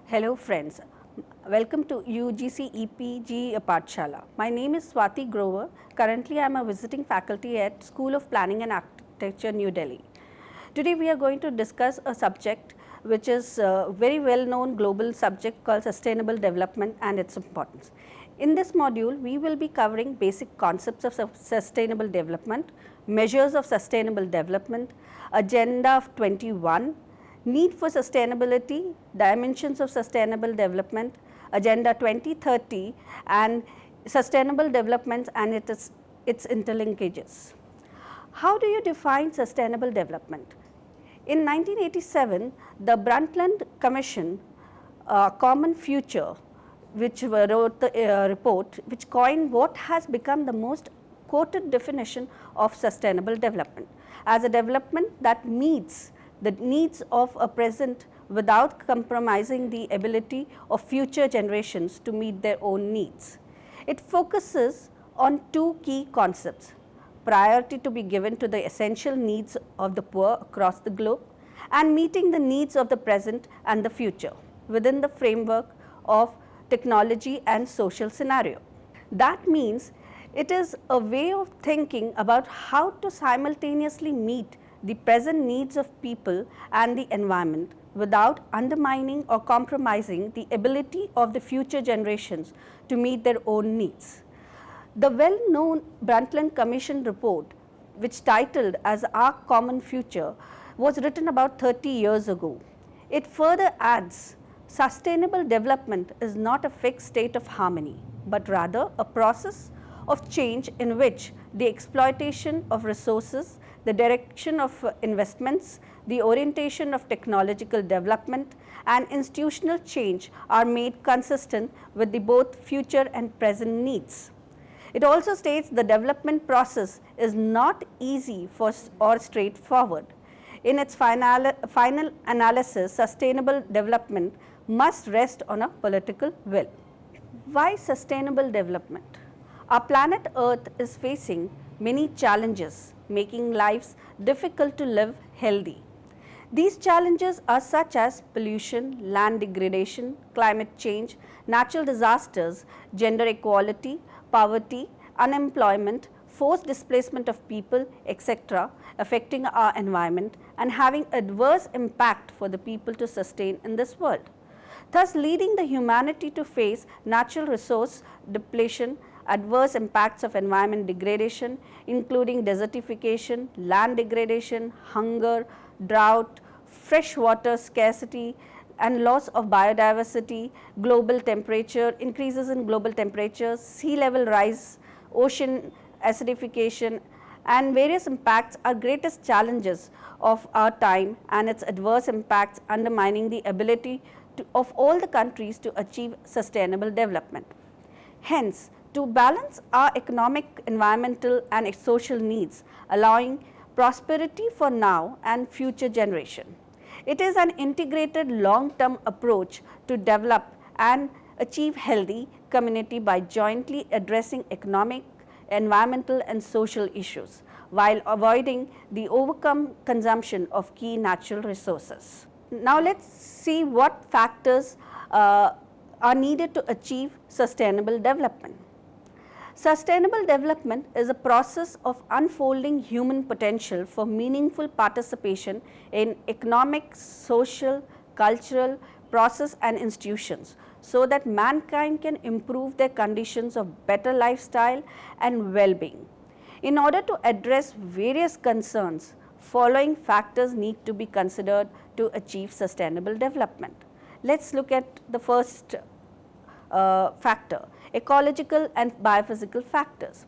Hello friends, welcome to UGC EPG Pathshala. My name is Swati Grover. Currently I am a visiting faculty at School of Planning and Architecture, New Delhi. Today we are going to discuss a subject which is a very well known global subject called sustainable development and its importance. In this module, we will be covering basic concepts of sustainable development, measures of sustainable development, Agenda of 21, need for sustainability, dimensions of sustainable development, Agenda 2030 and sustainable development and its interlinkages. How do you define sustainable development? In 1987, the Brundtland Commission, Common Future, which wrote the report which coined what has become the most quoted definition of sustainable development as a development that meets the needs of a present without compromising the ability of future generations to meet their own needs. It focuses on two key concepts: priority to be given to the essential needs of the poor across the globe and meeting the needs of the present and the future within the framework of technology and social scenario. That means it is a way of thinking about how to simultaneously meet the present needs of people and the environment without undermining or compromising the ability of the future generations to meet their own needs. The well-known Brundtland Commission report, which titled as Our Common Future, was written about 30 years ago. It further adds, sustainable development is not a fixed state of harmony, but rather a process of change in which the exploitation of resources, the direction of investments, the orientation of technological development and institutional change are made consistent with the both future and present needs. It also states the development process is not easy or straightforward. In its final analysis, sustainable development must rest on a political will. Why sustainable development? Our planet Earth is facing many challenges, making lives difficult to live healthy. These challenges are such as pollution, land degradation, climate change, natural disasters, gender equality, poverty, unemployment, forced displacement of people, etc., affecting our environment and having adverse impact for the people to sustain in this world, thus leading the humanity to face natural resource depletion, adverse impacts of environment degradation, including desertification, land degradation, hunger, drought, freshwater scarcity and loss of biodiversity, global temperature, increases in global temperatures, sea level rise, ocean acidification and various impacts are greatest challenges of our time and its adverse impacts undermining the ability of all the countries to achieve sustainable development. Hence, to balance our economic, environmental and social needs, allowing prosperity for now and future generation. It is an integrated long-term approach to develop and achieve healthy community by jointly addressing economic, environmental and social issues while avoiding the overcome consumption of key natural resources. Now let us see what factors are needed to achieve sustainable development. Sustainable development is a process of unfolding human potential for meaningful participation in economic, social, cultural process and institutions so that mankind can improve their conditions of better lifestyle and well-being. In order to address various concerns, following factors need to be considered to achieve sustainable development. Let us look at the first factor, ecological and biophysical factors.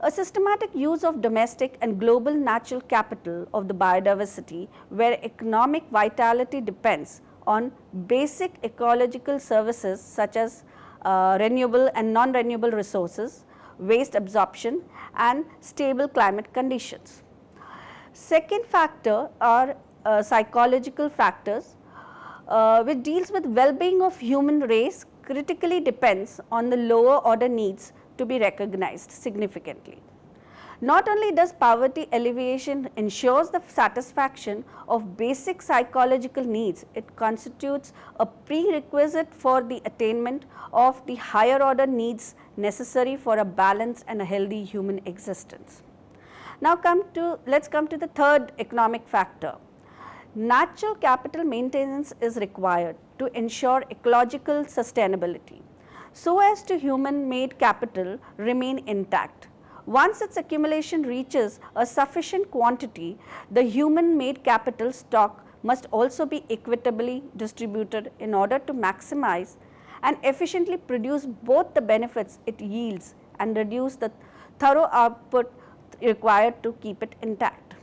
A systematic use of domestic and global natural capital of the biodiversity where economic vitality depends on basic ecological services such as renewable and non-renewable resources, waste absorption and stable climate conditions. Second factor are psychological factors which deals with well-being of human race critically depends on the lower order needs to be recognized significantly. Not only does poverty alleviation ensures the satisfaction of basic psychological needs, it constitutes a prerequisite for the attainment of the higher order needs necessary for a balanced and a healthy human existence. Now let's come to the third economic factor. Natural capital maintenance is required to ensure ecological sustainability so as to human made capital remain intact. Once its accumulation reaches a sufficient quantity, the human made capital stock must also be equitably distributed in order to maximize and efficiently produce both the benefits it yields and reduce the thorough output required to keep it intact.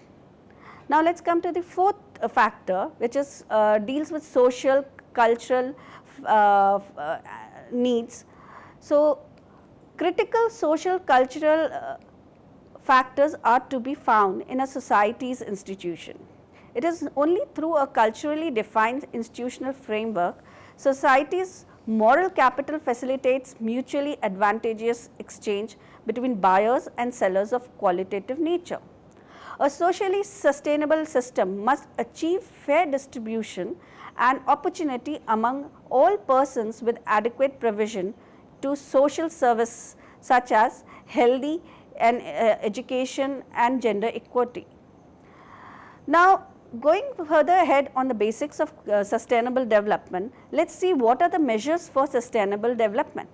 Now let us come to the fourth factor, which is deals with social, cultural needs. So critical social cultural factors are to be found in a society's institution. It is only through a culturally defined institutional framework society's moral capital facilitates mutually advantageous exchange between buyers and sellers of qualitative nature. A socially sustainable system must achieve fair distribution and opportunity among all persons with adequate provision to social service such as healthy and education and gender equality. Now, going further ahead on the basics of sustainable development, let us see what are the measures for sustainable development.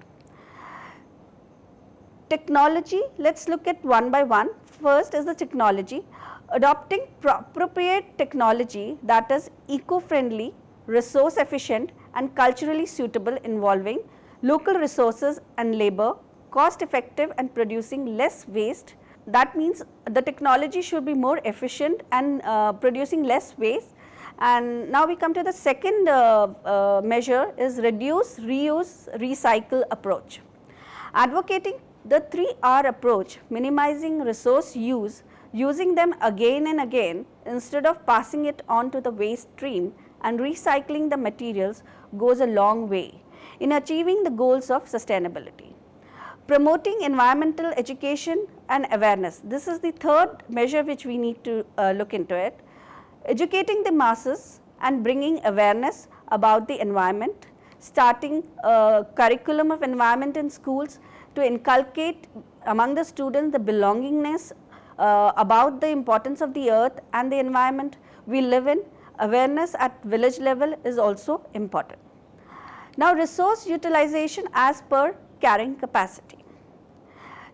Technology, let us look at one by one. First is the technology. Adopting appropriate technology that is eco-friendly, resource efficient and culturally suitable, involving local resources and labor, cost effective and producing less waste. That means the technology should be more efficient and producing less waste. And now we come to the second measure is reduce, reuse, recycle approach. Advocating the 3R approach, minimizing resource use, using them again and again instead of passing it on to the waste stream, and recycling the materials goes a long way in achieving the goals of sustainability. Promoting environmental education and awareness. This is the third measure which we need to look into it. Educating the masses and bringing awareness about the environment, starting a curriculum of environment in schools to inculcate among the students the belongingness about the importance of the earth and the environment we live in. Awareness at village level is also important. Now, resource utilization as per carrying capacity.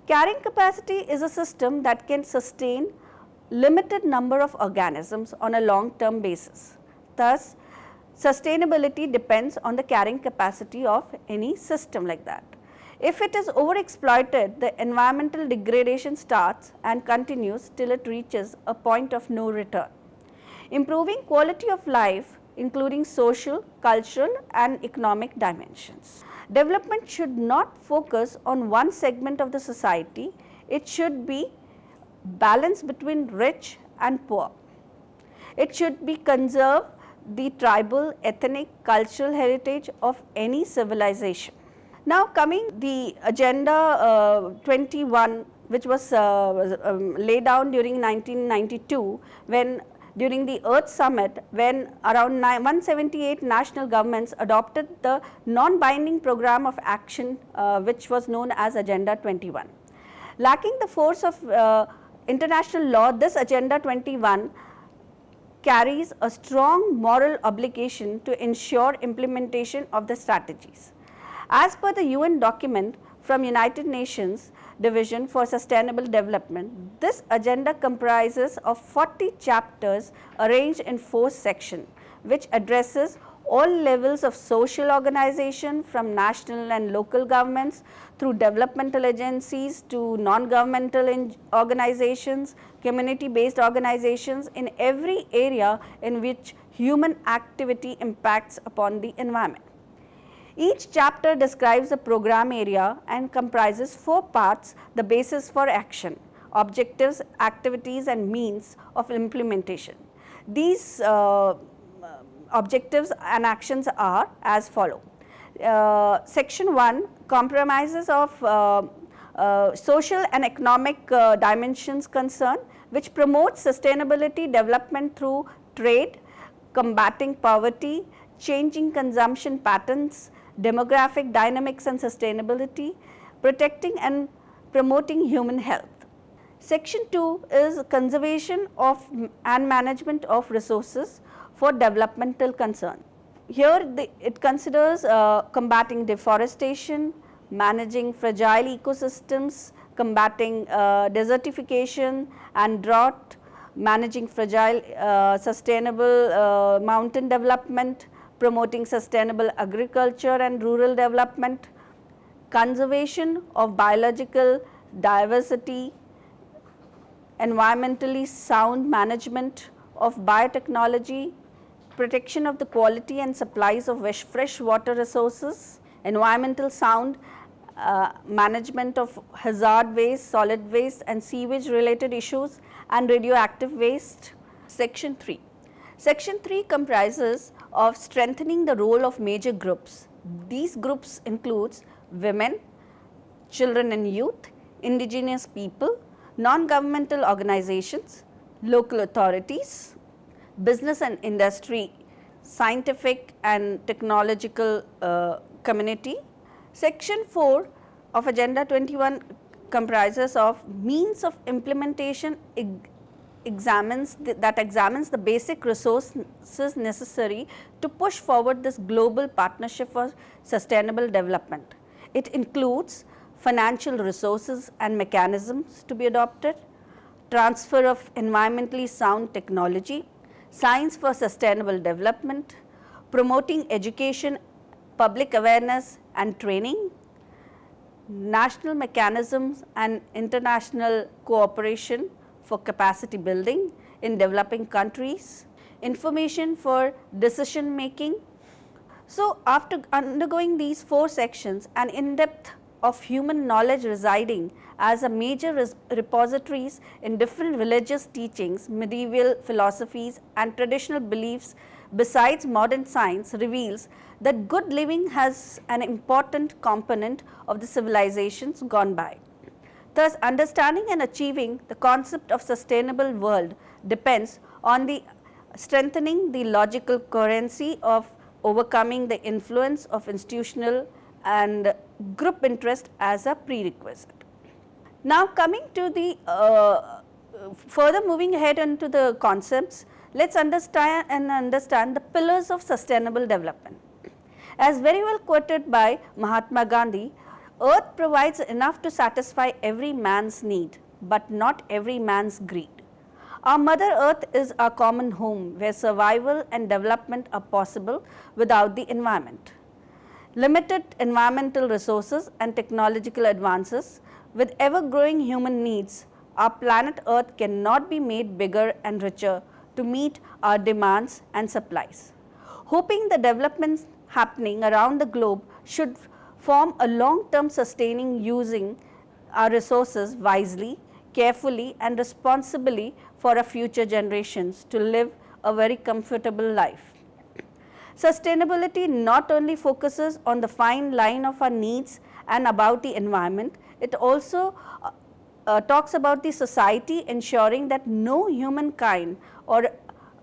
Carrying capacity is a system that can sustain limited number of organisms on a long term basis. Thus, sustainability depends on the carrying capacity of any system like that. If it is overexploited, the environmental degradation starts and continues till it reaches a point of no return. Improving quality of life, including social, cultural and economic dimensions. Development should not focus on one segment of the society, it should be balance between rich and poor. It should be conserve the tribal, ethnic, cultural heritage of any civilization. Now coming the agenda 21, which was laid down during 1992 when during the Earth Summit, when around 178 national governments adopted the non-binding program of action which was known as Agenda 21. Lacking the force of international law, this Agenda 21 carries a strong moral obligation to ensure implementation of the strategies. As per the UN document from United Nations Division for Sustainable Development, this agenda comprises of 40 chapters arranged in 4 sections, which addresses all levels of social organization from national and local governments through developmental agencies to non-governmental organizations, community-based organizations in every area in which human activity impacts upon the environment. Each chapter describes a program area and comprises 4 parts: the basis for action, objectives, activities and means of implementation. These objectives and actions are as follow. Section 1 comprises of social and economic dimensions concerned, which promotes sustainability development through trade, combating poverty, changing consumption patterns, demographic dynamics and sustainability, protecting and promoting human health. Section 2 is conservation of and management of resources for developmental concern. Here it considers combating deforestation, managing fragile ecosystems, combating desertification and drought, managing fragile sustainable mountain development, promoting sustainable agriculture and rural development, conservation of biological diversity, environmentally sound management of biotechnology, protection of the quality and supplies of fresh water resources, environmental sound management of hazard waste, solid waste and sewage related issues and radioactive waste. Section 3. Section 3 comprises of strengthening the role of major groups. These groups includes women, children and youth, indigenous people, non-governmental organizations, local authorities, business and industry, scientific and technological community. Section 4 of Agenda 21 comprises of means of implementation examines the basic resources necessary to push forward this global partnership for sustainable development. It includes financial resources and mechanisms to be adopted, transfer of environmentally sound technology, science for sustainable development, promoting education, public awareness and training, national mechanisms and international cooperation for capacity building in developing countries, information for decision making. So, after undergoing these 4 sections, an in-depth of human knowledge residing as a major repositories in different religious teachings, medieval philosophies and traditional beliefs besides modern science reveals that good living has an important component of the civilizations gone by. Thus, understanding and achieving the concept of sustainable world depends on the strengthening the logical coherency of overcoming the influence of institutional and group interest as a prerequisite. Now, coming to the further moving ahead into the concepts, let us understand the pillars of sustainable development. As very well quoted by Mahatma Gandhi, earth provides enough to satisfy every man's need, but not every man's greed. Our mother earth is our common home where survival and development are possible without the environment. Limited environmental resources and technological advances with ever growing human needs, our planet earth cannot be made bigger and richer to meet our demands and supplies. Hoping the developments happening around the globe should form a long-term sustaining using our resources wisely, carefully and responsibly for our future generations to live a very comfortable life. Sustainability not only focuses on the fine line of our needs and about the environment, it also talks about the society ensuring that no humankind or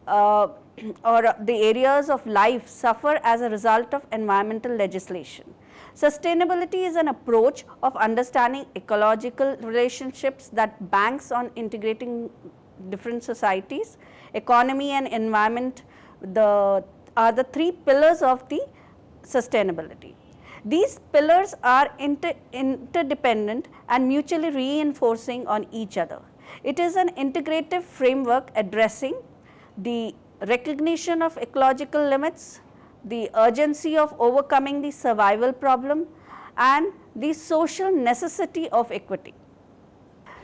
the areas of life suffer as a result of environmental legislation. Sustainability is an approach of understanding ecological relationships that banks on integrating different societies. Economy and environment are the 3 pillars of the sustainability. These pillars are interdependent and mutually reinforcing on each other. It is an integrative framework addressing the recognition of ecological limits, the urgency of overcoming the survival problem and the social necessity of equity.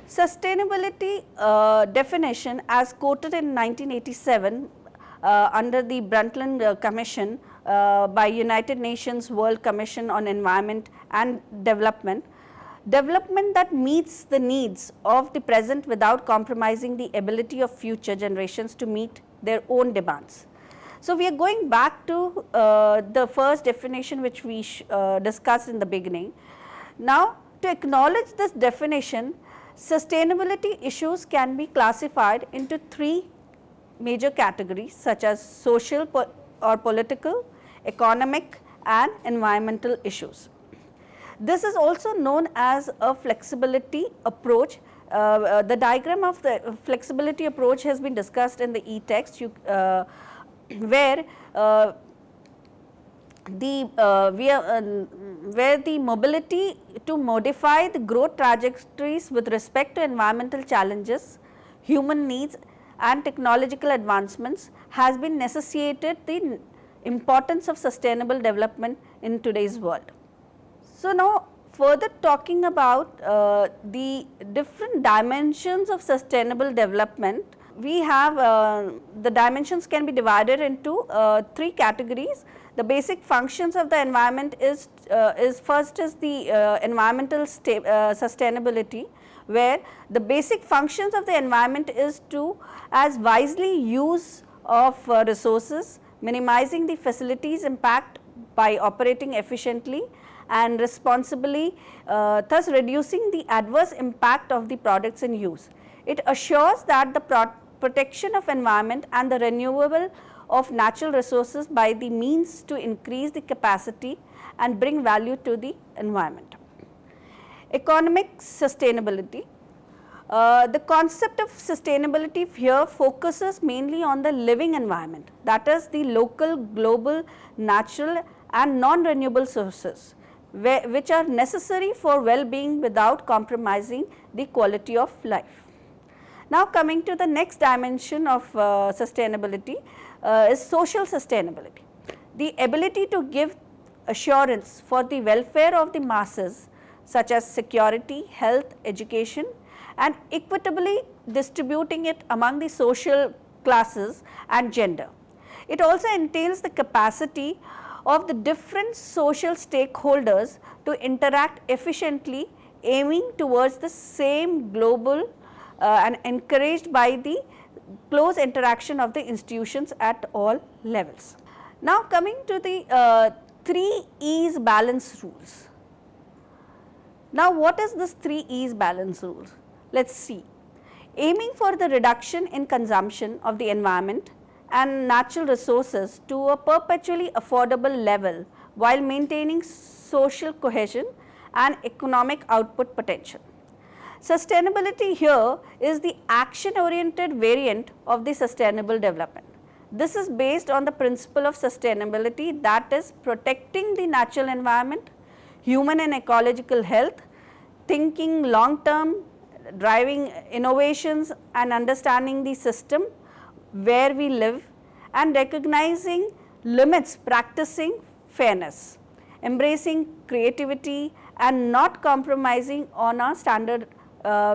Sustainability definition as quoted in 1987 under the Brundtland Commission by United Nations World Commission on Environment and Development, development that meets the needs of the present without compromising the ability of future generations to meet their own demands. So, we are going back to the first definition which we discussed in the beginning. Now, To acknowledge this definition, sustainability issues can be classified into three major categories such as social or political, economic and environmental issues. This is also known as a flexibility approach. The diagram of the flexibility approach has been discussed in the e-text, where where the mobility to modify the growth trajectories with respect to environmental challenges, human needs and technological advancements has been necessitated the importance of sustainable development in today's world. So, now further talking about the different dimensions of sustainable development, we have the dimensions can be divided into three categories. The basic functions of the environment is first is the environmental sustainability, where the basic functions of the environment is to as wisely use of resources, minimizing the facilities impact by operating efficiently and responsibly, thus reducing the adverse impact of the products in use. It assures that the protection of environment and the renewable of natural resources by the means to increase the capacity and bring value to the environment. Economic sustainability. The concept of sustainability here focuses mainly on the living environment, that is the local, global, natural and non-renewable sources, which are necessary for well-being without compromising the quality of life. Now coming to the next dimension of sustainability is social sustainability. The ability to give assurance for the welfare of the masses such as security, health, education and equitably distributing it among the social classes and gender. It also entails the capacity of the different social stakeholders to interact efficiently, aiming towards the same global and encouraged by the close interaction of the institutions at all levels. Now coming to the 3 E's balance rules. Now what is this 3 E's balance rules? Let us see. Aiming for the reduction in consumption of the environment and natural resources to a perpetually affordable level while maintaining social cohesion and economic output potential. Sustainability here is the action-oriented variant of the sustainable development. This is based on the principle of sustainability, that is protecting the natural environment, human and ecological health, thinking long-term, driving innovations and understanding the system where we live and recognizing limits, practicing fairness, embracing creativity and not compromising on our standard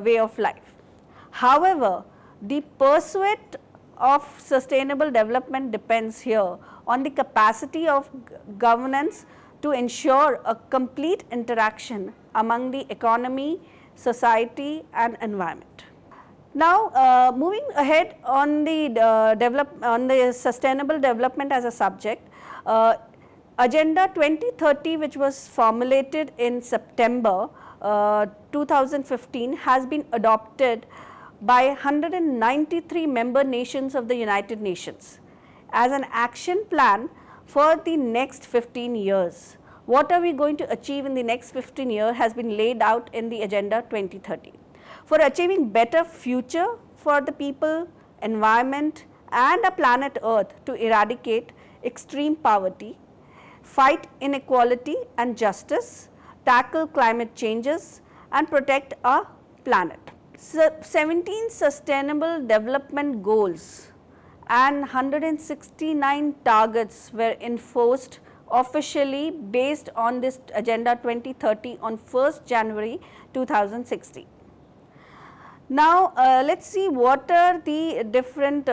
way of life. However, the pursuit of sustainable development depends here on the capacity of governance to ensure a complete interaction among the economy, society and environment. Now, moving ahead on the sustainable development as a subject, Agenda 2030, which was formulated in September 2015, has been adopted by 193 member nations of the United Nations as an action plan for the next 15 years. What are we going to achieve in the next 15 years has been laid out in the Agenda 2030. For achieving better future for the people, environment and a planet Earth to eradicate extreme poverty, fight inequality and justice, tackle climate changes and protect our planet. 17 sustainable development goals and 169 targets were enforced officially based on this Agenda 2030 on 1st January 2016. Now, let us see what are the different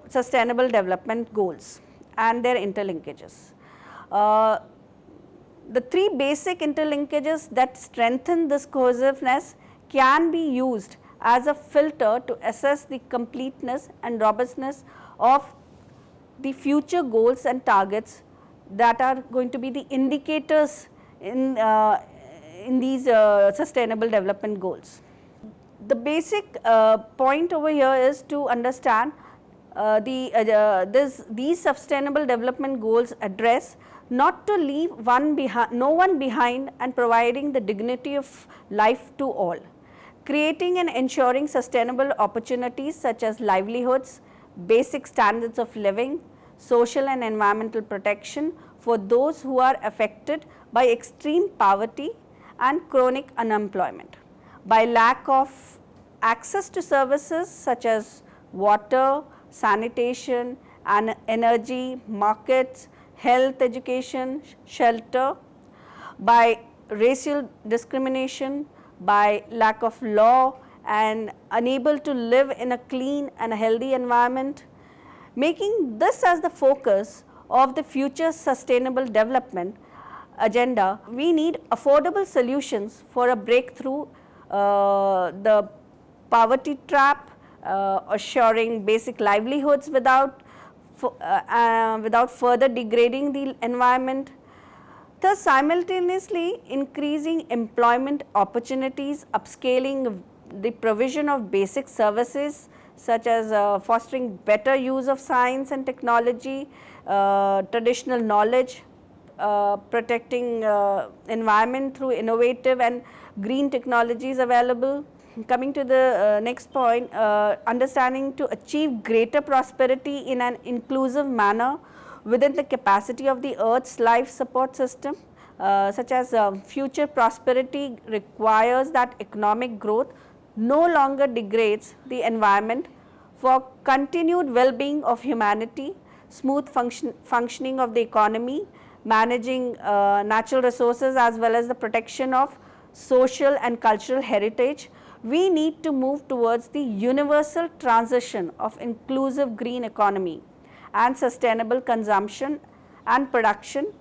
sustainable development goals and their interlinkages. The 3 basic interlinkages that strengthen this cohesiveness can be used as a filter to assess the completeness and robustness of the future goals and targets that are going to be the indicators in in these sustainable development goals. The basic point over here is to understand these sustainable development goals address not to leave no one behind and providing the dignity of life to all, creating and ensuring sustainable opportunities such as livelihoods, basic standards of living, social and environmental protection for those who are affected by extreme poverty and chronic unemployment, by lack of access to services such as water, sanitation and energy, markets, health, education, shelter, by racial discrimination, by lack of law and unable to live in a clean and healthy environment. Making this as the focus of the future sustainable development agenda, we need affordable solutions for a breakthrough the poverty trap, assuring basic livelihoods without further degrading the environment, thus simultaneously increasing employment opportunities, upscaling the provision of basic services such as fostering better use of science and technology, traditional knowledge, protecting environment through innovative and green technologies available. Coming to the next point, understanding to achieve greater prosperity in an inclusive manner within the capacity of the Earth's life support system, such as future prosperity requires that economic growth no longer degrades the environment for continued well-being of humanity, smooth functioning of the economy, managing natural resources as well as the protection of social and cultural heritage. We need to move towards the universal transition of inclusive green economy and sustainable consumption and production.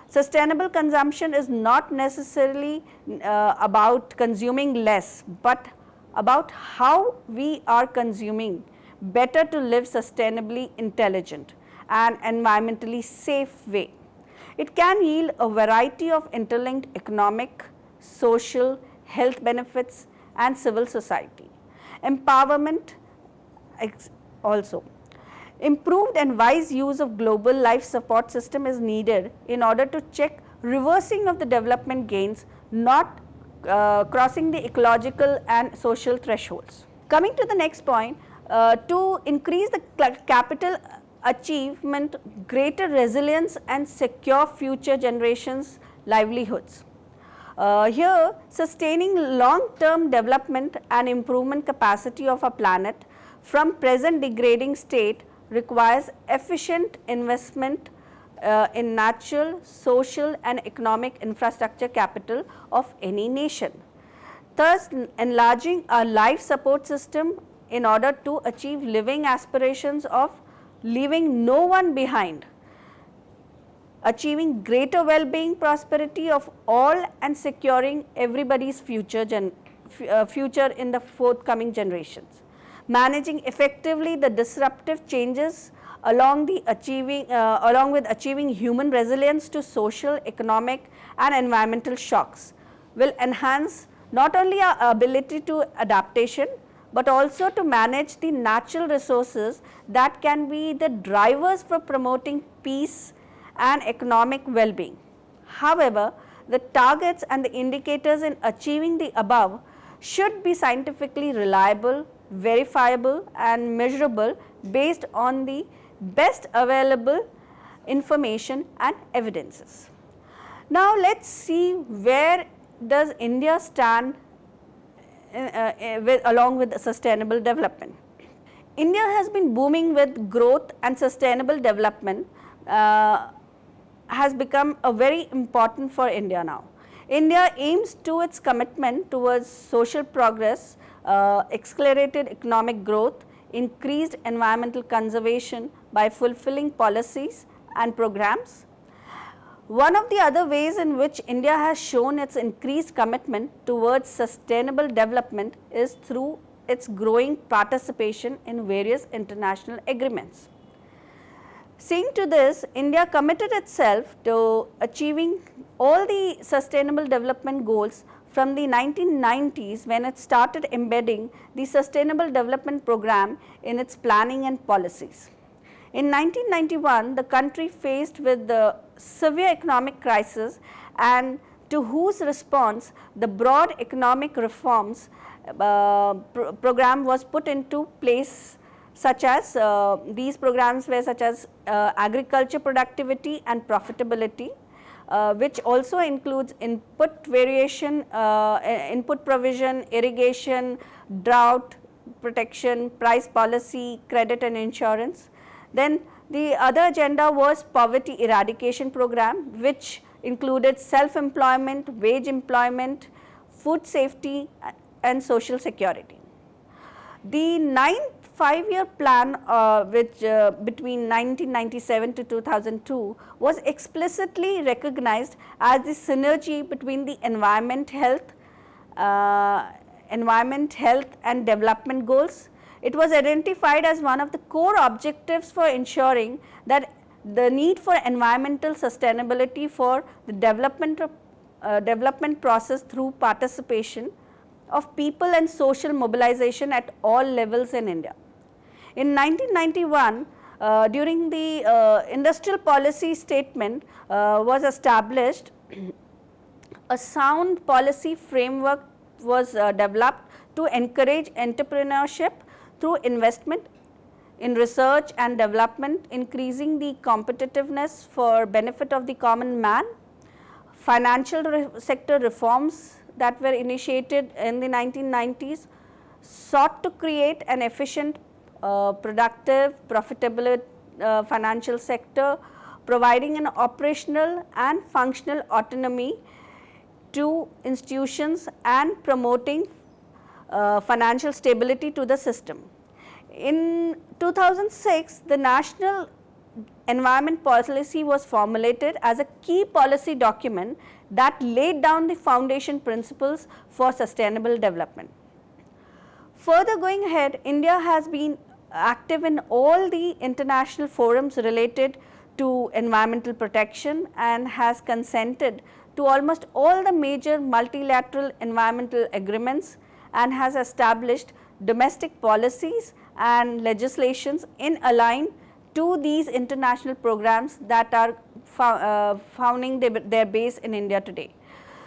Sustainable consumption is not necessarily about consuming less, but about how we are consuming better to live sustainably intelligent and environmentally safe way. It can yield a variety of interlinked economic, social, health benefits and civil society. Empowerment also. Improved and wise use of global life support system is needed in order to check reversing of the development gains, not crossing the ecological and social thresholds. Coming to the next point, to increase the capital achievement, greater resilience and secure future generations' livelihoods. Here, sustaining long-term development and improvement capacity of our planet from present degrading state requires efficient investment in natural, social and economic infrastructure capital of any nation. Thus, enlarging our life support system in order to achieve living aspirations of leaving no one behind, achieving greater well-being, prosperity of all and securing everybody's future in the forthcoming generations. Managing effectively the disruptive changes along with achieving human resilience to social, economic and environmental shocks will enhance not only our ability to adaptation, but also to manage the natural resources that can be the drivers for promoting peace and economic well-being. However, the targets and the indicators in achieving the above should be scientifically reliable, verifiable and measurable based on the best available information and evidences. Now, let us see where does India stand along with sustainable development. India has been booming with growth and sustainable development has become a very important for India now. India aims to its commitment towards social progress, accelerated economic growth, increased environmental conservation by fulfilling policies and programs. One of the other ways in which India has shown its increased commitment towards sustainable development is through its growing participation in various international agreements. Seeing to this, India committed itself to achieving all the sustainable development goals from the 1990s, when it started embedding the sustainable development program in its planning and policies. In 1991, the country faced with the severe economic crisis, and to whose response the broad economic reforms program was put into place, such as these programs were such as agriculture productivity and profitability, which also includes input variation, input provision, irrigation, drought protection, price policy, credit and insurance. Then the other agenda was poverty eradication program, which included self-employment, wage employment, food safety and social security. The ninth 5-year plan, which between 1997 to 2002, was explicitly recognized as the synergy between the environment, health and development goals. It was identified as one of the core objectives for ensuring that the need for environmental sustainability for the development process through participation of people and social mobilization at all levels in India. In 1991, during the industrial policy statement was established, a sound policy framework was developed to encourage entrepreneurship through investment in research and development, increasing the competitiveness for benefit of the common man. Financial sector reforms that were initiated in the 1990s sought to create an efficient, productive, profitable financial sector, providing an operational and functional autonomy to institutions and promoting financial stability to the system. In 2006, the National Environment Policy was formulated as a key policy document that laid down the foundation principles for sustainable development. Further going ahead, India has been active in all the international forums related to environmental protection and has consented to almost all the major multilateral environmental agreements and has established domestic policies and legislations in align to these international programs that are founding their base in India today.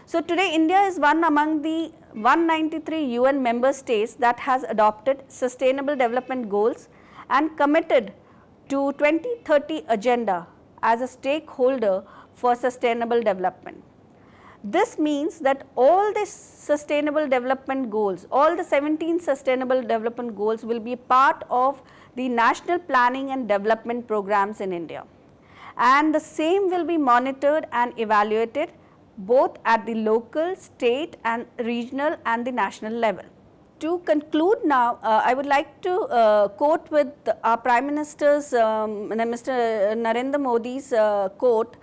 So, today India is one among the 193 UN member states that has adopted sustainable development goals and committed to 2030 agenda as a stakeholder for sustainable development. This means that all the sustainable development goals, all the 17 sustainable development goals will be part of the national planning and development programs in India, and the same will be monitored and evaluated both at the local, state and regional and the national level. To conclude now, I would like to quote with our Prime Minister's, Mr. Narendra Modi's quote,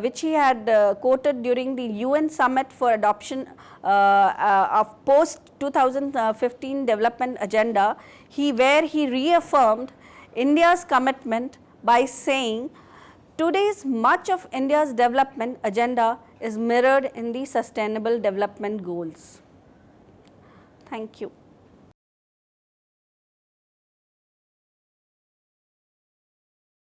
which he had quoted during the UN summit for adoption of post 2015 development agenda, where he reaffirmed India's commitment by saying, today's much of India's development agenda is mirrored in the sustainable development goals. Thank you.